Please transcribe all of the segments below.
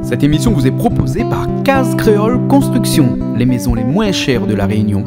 Cette émission vous est proposée par Case Créole Construction, les maisons les moins chères de la Réunion.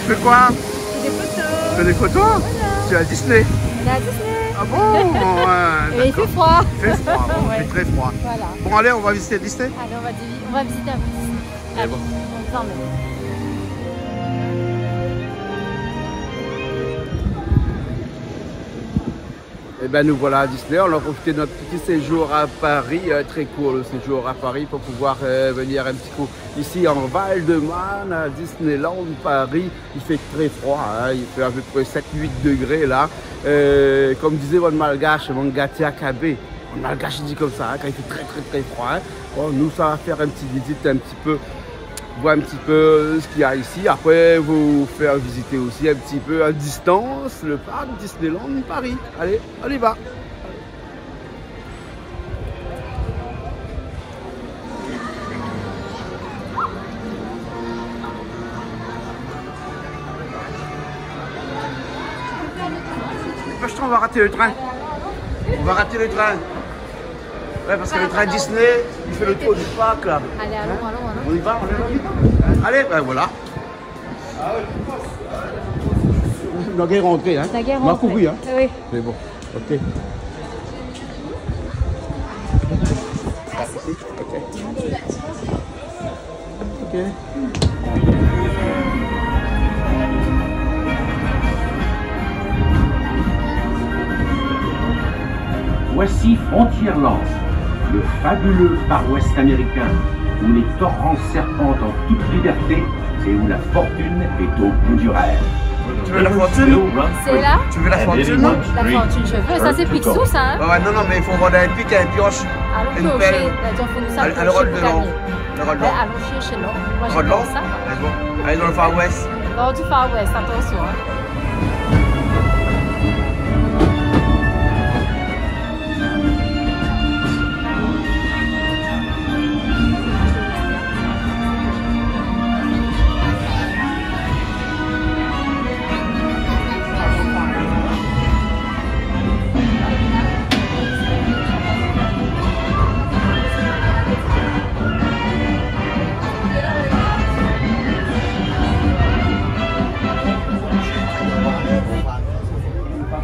Tu fais quoi? Des photos. Tu fais des photos? Voilà. Tu es à Disney? On est à Disney. Ah bon? Ouais, Et il fait froid. Il fait froid, bon, Ouais. il fait très froid. Voilà. Bon allez, on va visiter Disney? Allez, on va visiter un peu Disney. Allez, bon. on vous emmène. Eh bien nous voilà à Disney, on a profité de notre petit séjour à Paris, très court le séjour à Paris pour pouvoir venir un petit coup ici en Val-de-Marne à Disneyland Paris. Il fait très froid, hein, il fait à peu près 7-8 degrés là. Comme disait mon malgache, mon gâté à Kabé. Mon malgache dit comme ça, hein, quand il fait très froid. Hein. Bon, nous ça va faire une petite visite un petit peu. Voir un petit peu ce qu'il y a ici. Après, vous faire visiter aussi un petit peu à distance le parc Disneyland Paris. Allez, on y va. On va rater le train. On va rater le train. Ouais, parce que le train Disney, il fait le tour du parc là. Allez, allons. On y va, allez, ben voilà. On a bien rentré, hein. La guerre On a rentrée. couru, hein. Oui. Mais bon, ok. Ok. Voici Frontierland, le fabuleux Far West américain, où les torrents serpentent en toute liberté et où la fortune est au bout du rêve. Tu veux la fortune? C'est là? Tu veux la fortune? La fortune cheveux. Ça, c'est Picsou, ça, hein? Ouais, non, mais il faut vendre un pic, un pioche, Allons une piocher. pelle. On faut ça Allez, piocher rôle pour de l'or. gagner. Le rôle de Ouais, l'or. allons chez l'or. Moi, Rôle de j'adore l'or. ça. Allez, bon. Allez dans le Far West. Bon, du Far West, attention, hein.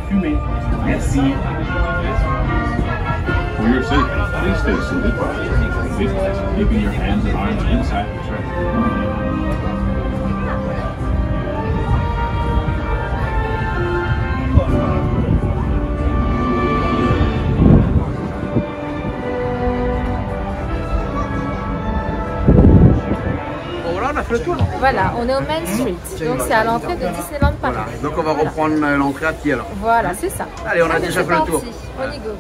Fumé. Merci. For your safety, please stay seated. Keeping your hands and arms inside the tray. Bon, voilà, on a fait le tour. Voilà, on est au Main Street. Donc, c'est à l'entrée de Disneyland Paris. Voilà, donc on va reprendre l'entrée à pied alors. Voilà, c'est ça. Allez, on a déjà fait le tour. On y go.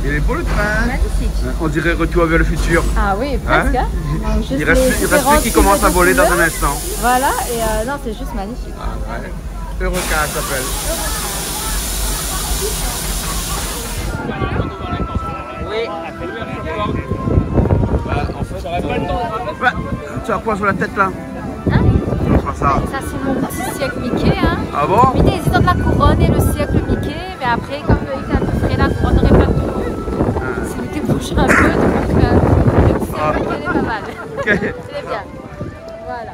Il est beau le train. Magnifique. On dirait retour vers le futur. Ah oui, presque. Hein? Non, juste Il reste les plus différents qui commence à types de voler dans un couleurs. instant. Voilà, et non, c'est juste magnifique. Ah, ouais. Eureka s'appelle. Ouais, tu as quoi sur la tête là? Hein? On va faire ça. Ça, c'est mon petit siècle Mickey. Hein? Ah bon? Mickey hésite entre la couronne et le siècle Mickey, mais après, comme il était un peu frais, la couronne n'aurait pas tout. Si Mickey bouge un peu, donc le siècle Mickey est pas mal. Ok. C'est bien. Voilà.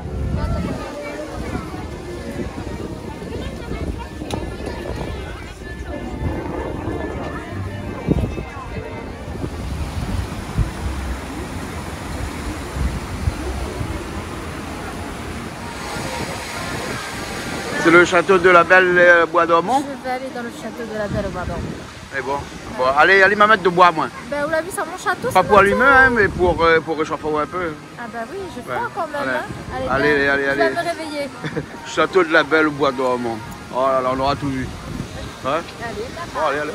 C'est le château de la Belle Bois dormant. Je vais aller dans le château de la Belle au Bois dormant. Et bon, allez, maman de bois, moi. Ben, vous l'avez vu, c'est mon château. Pas pour allumer, hein, mais pour réchauffer un peu. Ah bah oui, je crois quand même. Allez. Hein. Allez. Je vais me réveiller. Château de la Belle au bois dormant. Oh là là, on aura tout vu. Hein? Allez, Bon, allez.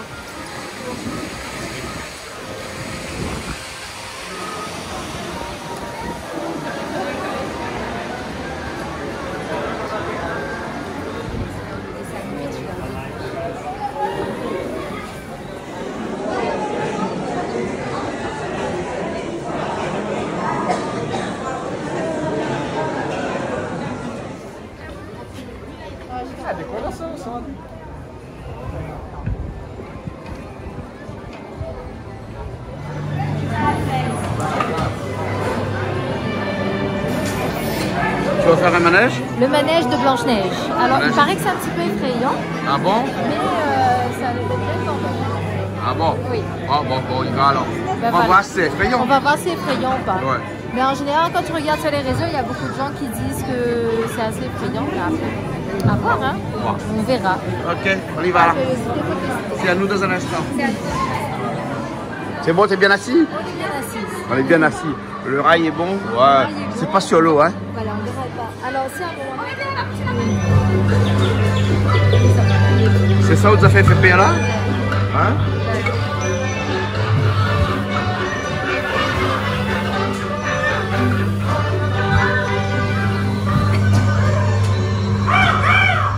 Tu vas faire un manège? Le manège de Blanche-Neige. Alors, il paraît que c'est un petit peu effrayant, Ah bon? mais ça allait être bien quand même. Ah bon? Oui. Ah bon, on y va alors. Ben On va voilà. voir si c'est On effrayant. va voir si c'est effrayant ou pas. Ouais. Mais en général, quand tu regardes sur les réseaux, il y a beaucoup de gens qui disent que c'est assez effrayant. Mais après, à voir, hein. voir. On verra. Ok, on y va là. C'est à nous dans un instant. C'est bon, t'es bien assis? On est bien assis. On est bien assis. Le rail est bon? Ouais. C'est pas sur l'eau, hein? Voilà, on verra pas. Alors, c'est un moment. C'est ça où tu as fait FP là? Hein?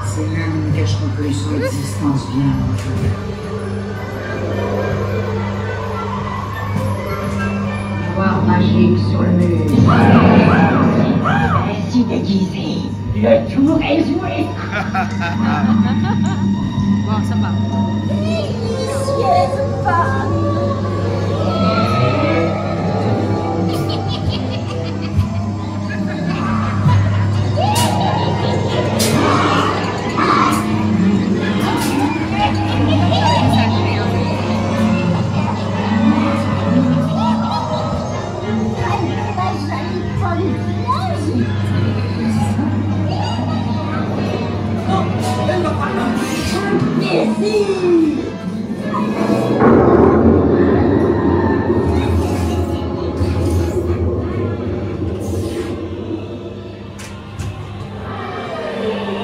Ces nains ne cacheront plus son existence bien longtemps. Miroir magique sur le mur. Ainsi déguisé, le tour est joué. Bon, ça va.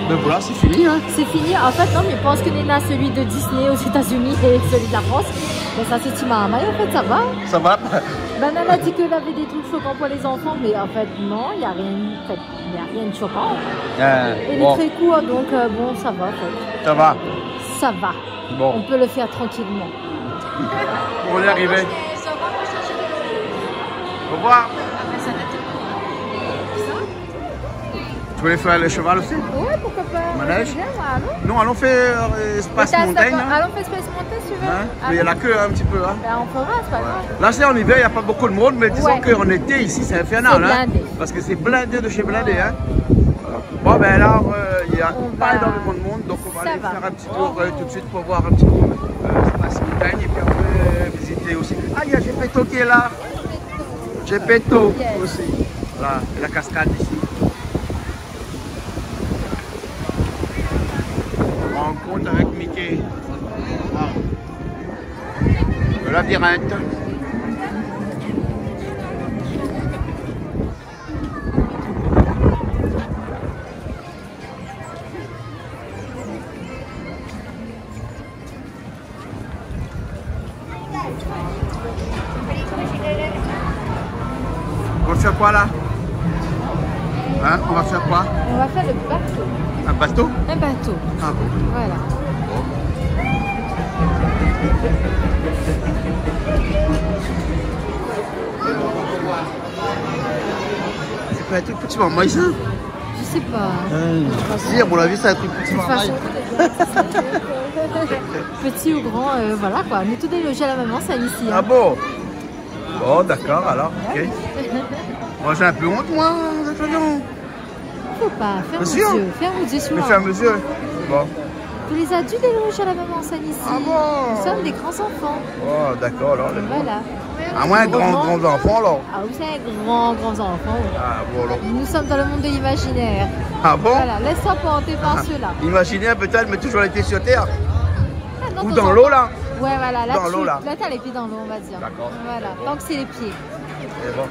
Ben voilà, c'est fini, hein? C'est fini. En fait, non, mais je pense que Nena, celui de Disney aux États-Unis et celui de la France. Mais ça, c'est Timama. En fait, ça va. Ça va? Ben, Nana dit qu'elle avait des trucs choquants pour les enfants, mais en fait, non, il n'y a rien. En fait, il n'y a rien de choquant. Et bon, il est très court, donc bon, ça va. En fait. ça va. Ça va. Bon, On peut le faire tranquillement. on est arrivé. Au revoir. Tu voulais faire le cheval aussi? Oui, pourquoi pas. Manège? Viens, allons. Non, allons faire espace montagne. Hein? Allons faire Space Mountain, si tu veux. Hein? Mais il y a la queue un petit peu. Hein? Ben, on fera, c'est pas grave. Là, c'est en hiver, il n'y a pas beaucoup de monde, mais disons Ouais. qu'en été, ici, c'est infernal. C'est Hein? blindé. Parce que c'est blindé de chez blindé. Hein? Bon, ben là, il y a On pas va- énormément de monde, donc on va Ça aller va. faire un petit tour tout de suite pour voir un petit peu espace montagne et puis après visiter aussi. Ah, il y a Gepetto qui est là. Gepetto Yes. aussi. Voilà, et la cascade ici. Rencontre avec Mickey. Ah. Le labyrinthe. On va faire quoi là? Hein? On va faire quoi? On va faire le bateau. Un bateau? Un bateau. Ah bon. Voilà. C'est pas un truc petit maman ici? Je sais pas. Si, à mon avis, c'est un truc petit De toute maman. façon, petit ou grand, voilà quoi. On est tous des logés à la même enseigne ici. Ah Hein. bon? Bon, d'accord, alors, ok. Moi, j'ai un peu honte, moi, d'être là-dedans. Faut pas. Ferme Bien les sûr. yeux. Ferme les yeux sur Mais moi. fais à mesure. Bon. Tous les adultes des logés à la même enseigne ici. Ah bon? Nous sommes des grands enfants. Oh, d'accord, alors. Voilà. À moins grands enfants, alors. Ah, vous savez, grands enfants. Ah bon, alors. Nous sommes dans le monde de l'imaginaire. Ah bon? Voilà, laisse-toi porter par ceux-là. Imaginez peut-être, mais toujours les pieds sur terre. Ah, Ou ton dans enfant- l'eau, là. Ouais, voilà, là, Dans l'eau, là. Là, t'as les pieds dans l'eau, on va dire. D'accord. Voilà, donc c'est les pieds. Et bon.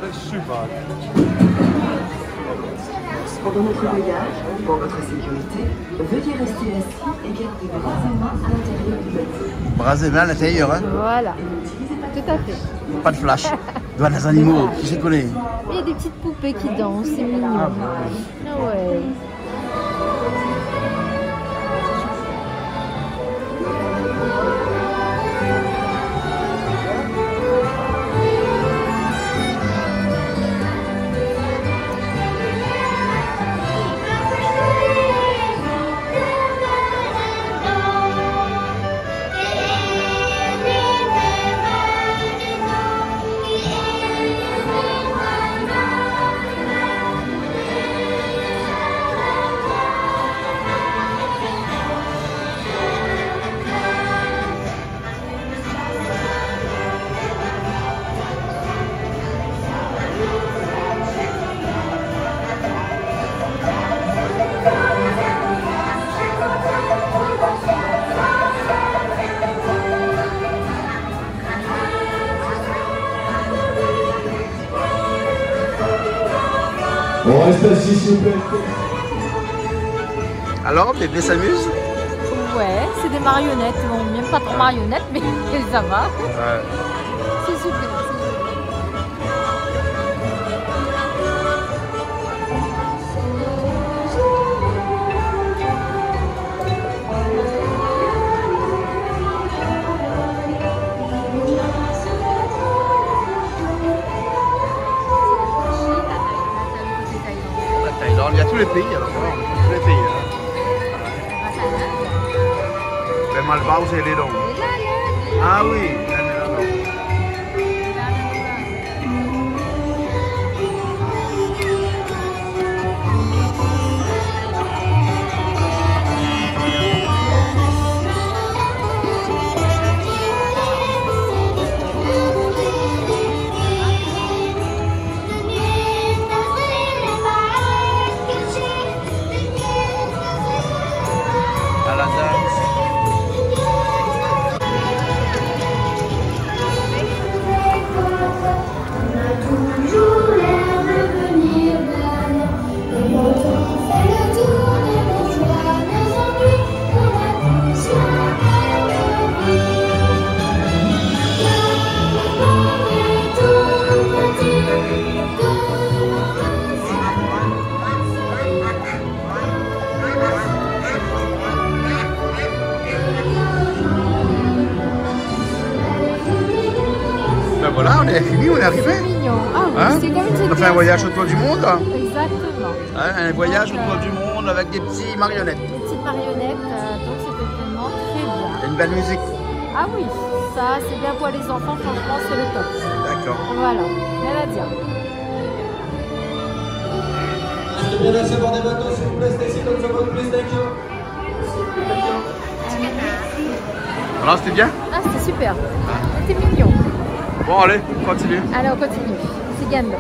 C'est super. Pendant notre voyage, pour votre sécurité, veuillez rester assis et garder vos bras et mains à l'intérieur du bateau. Bras et mains à l'intérieur, hein. Voilà, tout à fait. Pas de flash. Doigt des animaux, qui s'y connaît. Il y a des petites poupées qui dansent, c'est mignon. Ah ouais. On reste assis s'il vous plaît. Alors, bébé s'amuse? Ouais, c'est des marionnettes. Bon, même pas trop marionnettes, mais ça va. Ouais. C'est super. Thaïlande, il y a tous les pays, alors voilà, on a tous les pays. Le Malbao, c'est les dons. Ah oui, voilà, on est fini, on est arrivé. C'est mignon. Ah oui, Hein? c'est comme une On a fait un voyage autour du monde. Exactement. Hein, un voyage autour du monde avec des petits marionnettes. Des petites marionnettes, donc c'était vraiment très bien. Et une belle musique. Ah oui, ça c'est bien pour les enfants, franchement c'est le top. D'accord. Voilà, rien à dire. Restez bien assis à bord des bateaux s'il vous plaît, stay seated on the boat, please, thank you. Alors, c'était bien? Ah c'était super, c'était mignon. Bon, allez, continue. Allez on continue, c'est Gando.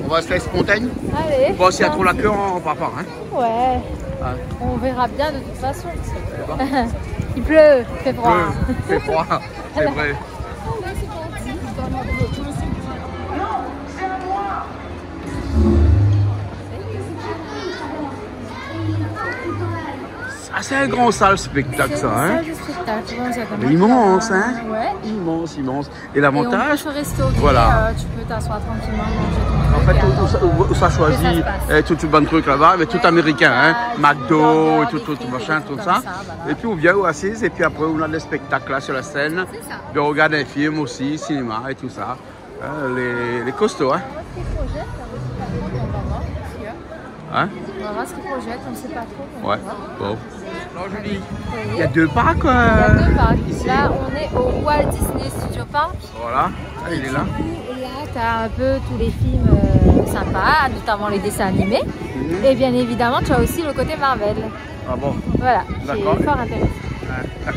On va se faire spontané. Allez. Bon, s'il y a trop la queue, on part pas. Hein. Ouais, Ah. on verra bien de toute façon. Il pleut, il fait froid. C'est froid, c'est vrai. Ah, c'est un grand salle spectacle, ça, hein? C'est un spectacle, bon, exactement. Immense, hein? Ouais. Immense, immense. Et Et on l'avantage, peut se restaurer, voilà. tu peux t'asseoir tranquillement, manger ton en truc. fait, et attendre. où ça choisit tout bon truc là-bas, mais tout Ouais, américain, hein? burger, McDo, des tout frites, machin, des tout trucs ça. comme ça, voilà. Et puis on vient ou assise, et puis après on a des spectacles là sur la scène. C'est ça. Puis on regarde des films aussi, cinéma et tout ça. Les costauds, hein? Hein? On va voir ce qu'ils projettent, on ne sait pas trop. mais on Ouais, va voir. bon. Alors Julie, Vous il y voyez, a deux parcs. il y a deux parcs. Ici. Là, on est au Walt Disney Studio Park. Voilà, ah, il est là. Et là, tu as un peu tous les films sympas, notamment les dessins animés. Et bien évidemment, tu as aussi le côté Marvel. Ah bon, Voilà, qui D'accord. est fort intéressant.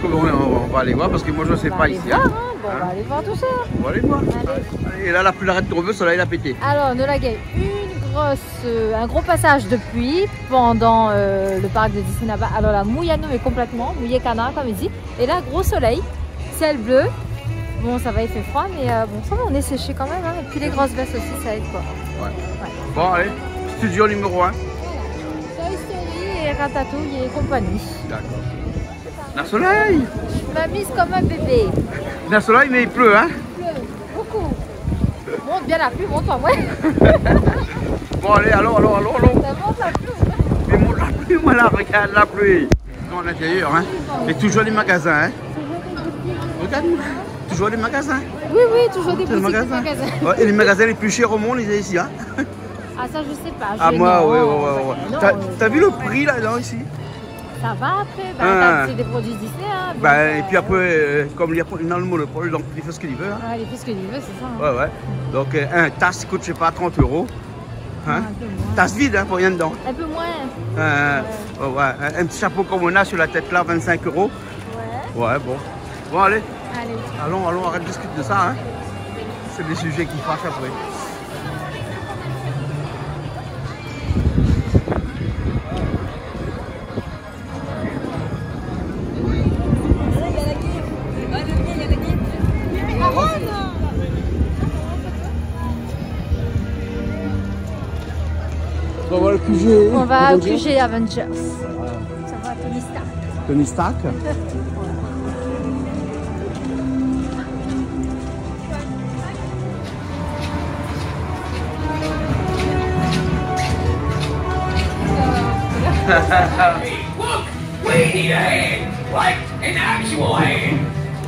On va aller voir parce que moi je ne sais pas ici. Voir, hein. Bon, on va aller voir tout ça. On va aller voir. Allez. Et là, la pluie arrête de tomber, le soleil a pété. Alors, on a eu un gros passage de pluie pendant le parc de Disney là-bas. Alors là, Mouillano est complètement, mouillé canard comme il dit. Et là, gros soleil, ciel bleu. Bon, ça va, il fait froid, mais bon, ça va, on est séché quand même. Hein. Et puis les grosses vestes aussi, ça aide quoi. Ouais. Bon, allez, studio numéro 1. Toy Story et Ratatouille et compagnie. D'accord. La soleil. Je m'amuse comme un bébé. La soleil, mais il pleut, hein. Il pleut, beaucoup. Monte bien la pluie, monte-toi, ouais. Bon, allez, allons. Ça monte la pluie. Mais monte la pluie, voilà, regarde la pluie. Dans l'intérieur, hein. Et toujours des magasins, hein. Regarde, toujours des magasins. Oui, toujours des petits magasins. Ouais, et les magasins les plus chers au monde, ils sont ici, hein. Ah, ça, je sais pas. Ah, moi, ouais. T'as vu le prix, là, ici? Ça va après, c'est des produits Disney. Hein, et puis après, comme il y a dans le monopole, donc il fait ce qu'il veut. Hein. Ouais, il fait ce qu'il veut, c'est ça. Hein. Ouais. Donc un tasse coûte, je sais pas, 30 €. Hein? Tasse vide, hein, pour rien dedans. Un peu moins. Un petit chapeau comme on a sur la tête là, 25 €. Ouais, bon. Bon, allez. Allons, arrête de discuter de ça. Hein. C'est des sujets qui fâchent après. On va au QG Avengers. Ça va à Tony Stark. Tony Stark. Hey, look! We need a hand! Like an actual hand!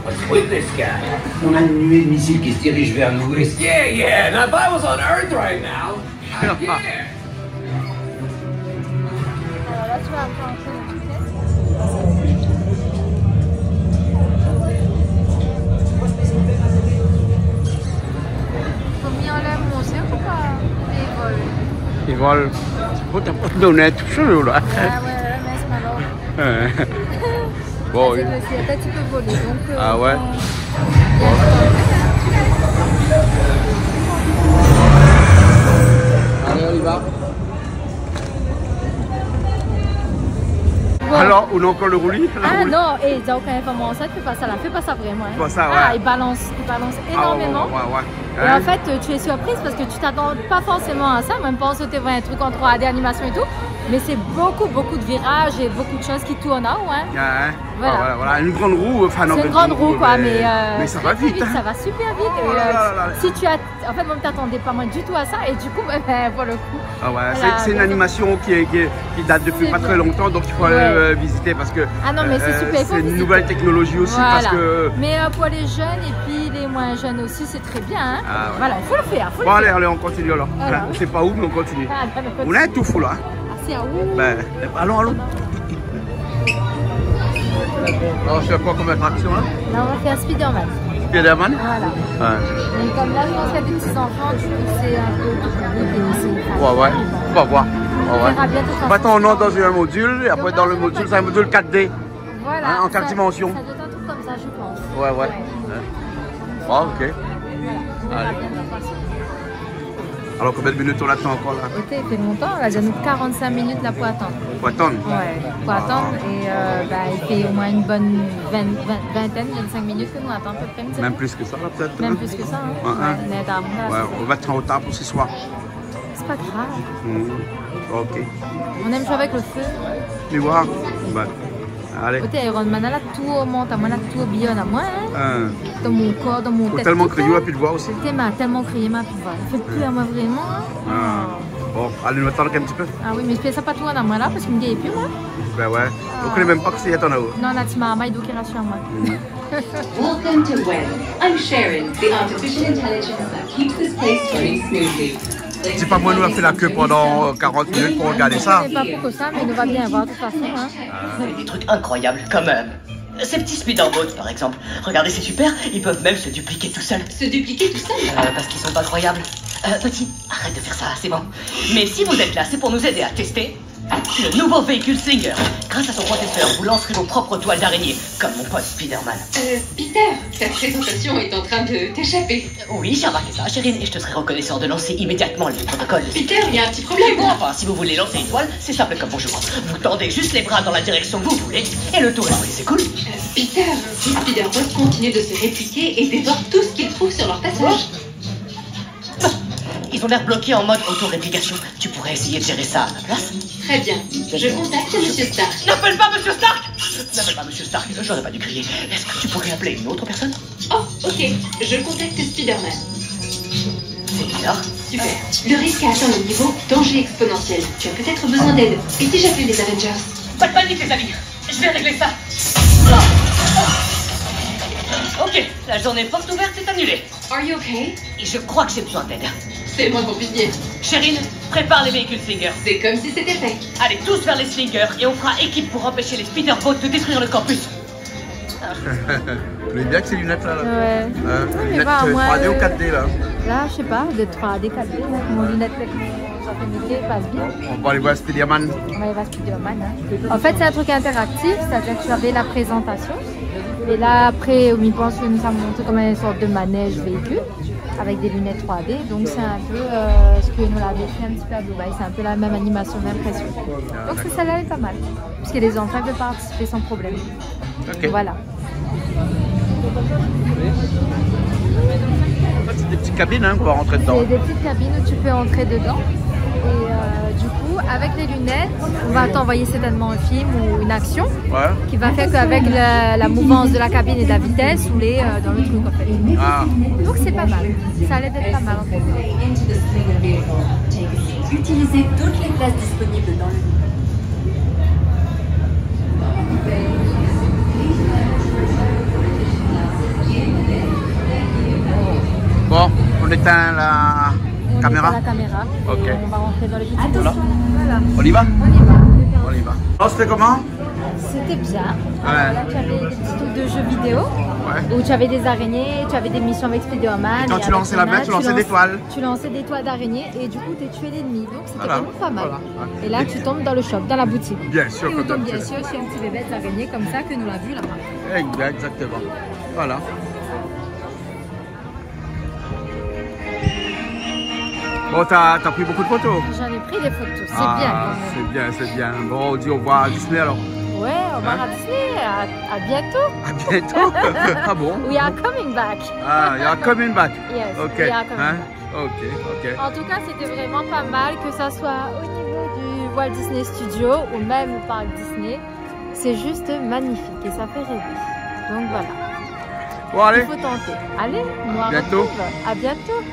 What's with this guy? On a une nuée de missiles qui se dirige vers l'ouest. Yeah. Now if I was on Earth right now, I'd get there. Alors là, tu vas enclencher la vitesse. Combien on lève mon cercle ou pas? Ils volent. Faut t'as pas donné tout chaud là. Ouais, mais c'est malheureux. Bon, c'est la tête qui peut voler. Donc, ah ouais. Allez, on y va. Bon. Alors, on a encore le roulis? Ah non, et donc quand même ça, fais pas ça là, fais pas ça vraiment. Hein. Pas ça, ouais. Ah, il balance énormément. Ouais. Et en fait, tu es surprise parce que tu t'attends pas forcément à ça, même pas que tu vois un truc en 3D, animation et tout. Mais c'est beaucoup de virages et beaucoup de choses qui tournent en haut. Hein. Voilà, une grande roue. Enfin, c'est une grande roue, quoi, mais ça va vite. Ça va super vite. Si tu as, en fait, même t'attendais pas moins du tout à ça, et du coup, pour le coup. Ah ouais, c'est une animation qui date depuis pas très longtemps, donc il faut aller visiter parce que. Ah non, mais c'est super. C'est une nouvelle technologie aussi parce que. Mais pour les jeunes et puis les moins jeunes aussi, c'est très bien. Hein. Ah ouais. Voilà, il faut le faire. Bon, allez, on continue alors. On sait pas où, mais on continue. On est tout fou là. C'est à où? Allons. Alors, je fais quoi comme attraction là? Là, on va faire Spider-Man. Spider-Man? Voilà. Et comme là, je pense qu'il y a des petits enfants, du coup, c'est un peu tout. Ouais. On va voir. Maintenant, on entre dans un module, et après, dans le module, c'est un module 4D. Voilà. En 4 dimensions. Ça doit être un truc comme ça, je pense. Ouais. Ah, ok. Voilà. Allez. Alors, combien de minutes on attend encore là? Écoutez, il fait longtemps, là, il y a nous 45 minutes là pour attendre. Pour attendre? Ouais, pour attendre. Et il fait au moins une bonne vingtaine, 25 minutes que nous attendons à peu près. Même plus que ça là peut-être? Même plus que ça, hein? On va être en retard pour ce soir. C'est pas grave. Ok. On aime jouer avec le feu. Tu vois? Allez. Écoutez, Iron Man, là, tout monte, à moi, là, tout billonne à moi, hein? Dans mon corps, dans mon tête. Tellement crié, à plus de voix aussi. Tellement crié, ma plus de voix. Ça fait plus à moi vraiment. Bon, allez, nous attendre un petit peu. Ah oui, mais je fais ça pas tout à moi là, parce qu'il me dit plus, moi. Ben ouais. On connaît même pas que c'est en haut. Non, là, tu m'as maïdou qui rassure moi. Welcome to Web. I'm Sharon, the artificial intelligence that keeps this place running smoothly. C'est pas moi, nous avons fait la queue pendant 40 minutes pour regarder ça. C'est pas pour ça, mais nous va bien voir de toute façon. Hein. Des trucs incroyables, comme ces petits speederboats par exemple. Regardez, c'est super, ils peuvent même se dupliquer tout seuls. Se dupliquer tout seul? Parce qu'ils sont pas croyables. Petit, arrête de faire ça, c'est bon. Mais si vous êtes là, c'est pour nous aider à tester Le nouveau véhicule Slinger. Grâce à son processeur, vous lancerez vos propres toiles d'araignée, comme mon pote Spider-Man. Peter, ta présentation est en train de t'échapper. Oui, j'ai remarqué ça, Chérine, et je te serais reconnaissant de lancer immédiatement le protocole. Peter, il y a un petit problème. Bon, enfin, si vous voulez lancer une toile, c'est simple comme bonjour. Vous tendez juste les bras dans la direction que vous voulez, et le tour est pris, c'est cool. Peter, si Spider-Bot continue de se répliquer et dévore tout ce qu'il trouve sur leur passage. Ils ont l'air bloqués en mode auto-réplication. Tu pourrais essayer de gérer ça à ma place? Très bien. Je contacte Monsieur Stark. N'appelle pas Monsieur Stark! N'appelle pas Monsieur Stark, j'aurais pas dû crier. Est-ce que tu pourrais appeler une autre personne? Oh, ok. Je contacte Spider-Man. C'est bizarre. Super. Le risque a atteint le niveau danger exponentiel. Tu as peut-être besoin d'aide. Et si j'appelais les Avengers? Pas de panique, les amis. Je vais régler ça. Ok, la journée porte ouverte est annulée. Are you okay? Et je crois que j'ai besoin d'aide. C'est moins qu'on puisse dire. Chérine, prépare les véhicules Slinger. C'est comme si c'était fait. Allez tous vers les Slingers et on fera équipe pour empêcher les Spider-Bots de détruire le campus. Vous voyez bien que ces lunettes là, Ouais. lunettes pas, moi, 3D ou 4D là. Là, je sais pas, de 3D, 4D, là, mon lunette avec mon métier passe bien. On va aller voir Spider-Man. On va aller voir Spider-Man. Hein. En fait, c'est un truc interactif, c'est-à-dire que tu avais la présentation. Et là, après, on y pense que nous avons montré comme une sorte de manège véhicule avec des lunettes 3D. Donc, c'est un peu ce que nous l'avons fait un petit peu à Dubaï. C'est un peu la même animation, l'impression. Donc, celle-là est pas mal. Puisque les enfants peuvent participer sans problème. Ok. Voilà. C'est des petites cabines hein, qu'on va rentrer dedans. C'est des petites cabines où tu peux entrer dedans. Et du coup, avec les lunettes, on va t'envoyer certainement un film ou une action qui va faire qu'avec la mouvance de la cabine et de la vitesse, on est dans le truc en fait. Ah. Donc c'est pas mal. Ça allait d'être pas mal en fait. Utilisez toutes les places disponibles dans le Bon, on éteint la caméra. La caméra. Ok. Et on va rentrer dans les petits Voilà. Voilà. On y va? On y va. On y va. Oh, c'était comment? C'était bien. Ouais. Là, tu avais des petits trucs de jeux vidéo où tu avais des araignées, tu avais des missions avec Spider-Man. Et quand tu lançais la bête, tu lançais des toiles. Tu lançais des toiles d'araignées et du coup, tu tuais l'ennemi. Donc, c'était Voilà. vraiment pas mal. Voilà. Et là, tu tombes dans le shop, dans la boutique. Bien sûr. Et on tombe bien sûr chez un petit bébé d'araignée comme ça que nous l'avons vu là-bas. Exactement. Voilà. Bon, t'as pris beaucoup de photos? J'en ai pris des photos, c'est bien quand même. C'est bien, c'est bien. Bon, on dit au revoir à Disney alors. Ouais, au revoir à Disney, à bientôt. À bientôt. Ah bon? We are coming back. Ah, you are coming back. Yes, Ok. we are coming Hein? back. Ok. En tout cas, c'était vraiment pas mal, que ça soit au niveau du Walt Disney Studio ou même au parc Disney. C'est juste magnifique et ça fait rêver. Donc voilà. Bon, allez. Il faut tenter. Allez, nous À bientôt. À bientôt.